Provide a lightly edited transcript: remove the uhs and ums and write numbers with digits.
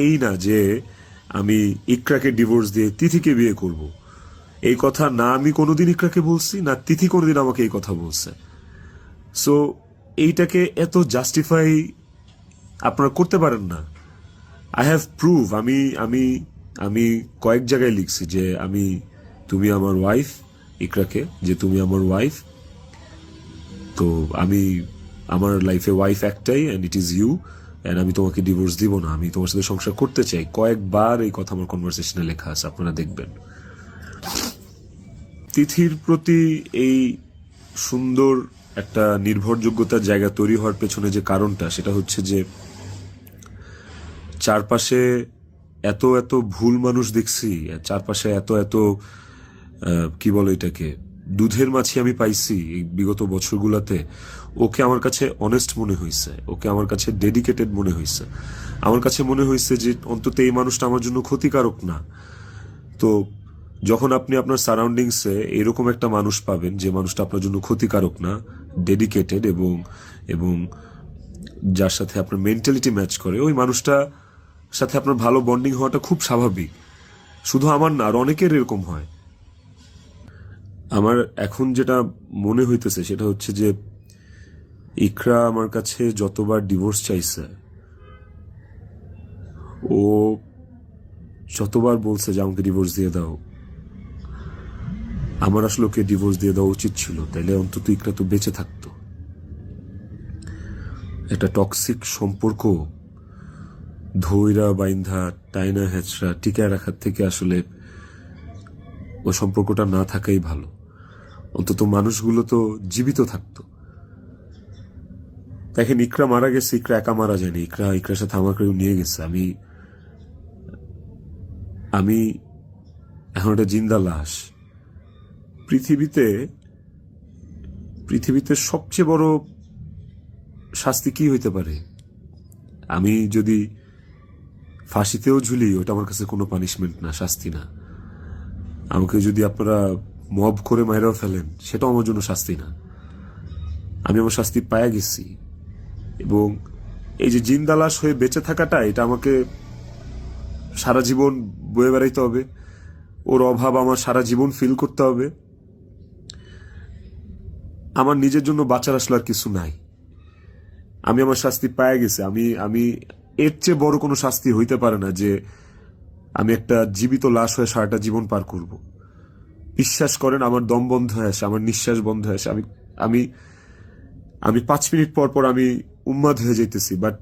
এই না যে আমি ইকরাকে ডিভোর্স দিয়ে তিথিকে বিয়ে করব, এই কথা না আমি কোনোদিন ইকরাকে বলছি, না তিথি কোনোদিন আমাকে এই কথা বলছে। সো এইটাকে এত জাস্টিফাই আপনারা করতে পারেন না। আই হ্যাভ প্রুভ, আমি আমি আমি কয়েক জায়গায় লিখছি যে তুমি আমার ওয়াইফ, ইকরাকে, যে তুমি আমার ওয়াইফ। তো আমার লাইফে ওয়াইফ একটাই, and it is you, and আমি তোমাকে ডিভোর্স দিব না, আমি তোমার সাথে সংসার করতে চাই। কয়েকবার এই কথা আমার কনভারসেশনে লেখা আছে, আপনারা দেখবেন। তিথির প্রতি এই সুন্দর একটা নির্ভরযোগ্যতার জায়গা তৈরি হওয়ার পেছনে যে কারণটা, সেটা হচ্ছে যে চারপাশে এত এত ভুল মানুষ দেখছি, চারপাশে এত এত কি বলে এটাকে, দুধের মাছি আমি পাইছি এই বিগত বছরগুলোতে। ওকে আমার কাছে অনেস্ট মনে হয়েছে, ওকে আমার কাছে ডেডিকেটেড মনে হয়েছে, আমার কাছে মনে হয়েছে যে অন্তত এই মানুষটা আমার জন্য ক্ষতিকারক না। তো যখন আপনি আপনার সারাউন্ডিংসে এরকম একটা মানুষ পাবেন যে মানুষটা আপনার জন্য ক্ষতিকারক না, ডেডিকেটেড, এবং এবং যার সাথে আপনার মেন্টালিটি ম্যাচ করে, ওই মানুষটা সাথে আপনার ভালো বন্ডিং হওয়াটা খুব স্বাভাবিক। শুধু আমার না, আর অনেকের এরকম হয়। আমার এখন যেটা মনে হইতেছে সেটা হচ্ছে যে ইকরা আমার কাছে যতবার ডিভোর্স চাইছে, ও যতবার বলছে যে আমাকে ডিভোর্স দিয়ে দাও, আমার আসলে ওকে ডিভোর্স দিয়ে দেওয়া উচিত ছিল, তাইলে অন্তত ইকরা তো বেঁচে থাকতো। একটা টক্সিক সম্পর্ক ধৈরা বাইন্ধা টাইনা হেঁচড়া টিকায় রাখার থেকে আসলে ওই সম্পর্কটা না থাকাই ভালো। অন্তত মানুষগুলো তো জীবিত থাকতো। দেখেন, ইকরা মারা গেছে, ইকরা একা মারা যায়নি, ইকরার সাথে আমাকেও নিয়ে গেছে। আমি এখন একটা জিন্দা লাশ। পৃথিবীতে পৃথিবীতে সবচেয়ে বড় শাস্তি কি হইতে পারে? আমি যদি ফাঁসিতেও ঝুলি, ওটা আমার কাছে কোনো পানিশমেন্ট না, শাস্তি না। আমাকে যদি আপনারা মব করে মাইরাও ফেলেন, সেটাও আমার জন্য শাস্তি না। আমি আমার শাস্তি পায়া গেছি, এবং এই যে জিন্দা লাশ হয়ে বেঁচে থাকাটা, এটা আমাকে সারা জীবন বয়ে বেড়াইতে হবে। ওর অভাব আমার সারা জীবন ফিল করতে হবে। আমার নিজের জন্য বাঁচার আসলে আর কিছু নাই। আমি আমার শাস্তি পায়ে গেছি। আমি আমি এর চেয়ে বড় কোনো শাস্তি হইতে পারে না যে আমি একটা জীবিত লাশ হয়ে সারাটা জীবন পার করব। বিশ্বাস করেন, আমার দম বন্ধ হয়ে আসে, আমার নিঃশ্বাস বন্ধ হয়ে আসে। আমি আমি 5 মিনিট পর পর আমি উন্মাদ হয়ে যাইতেছি, বাট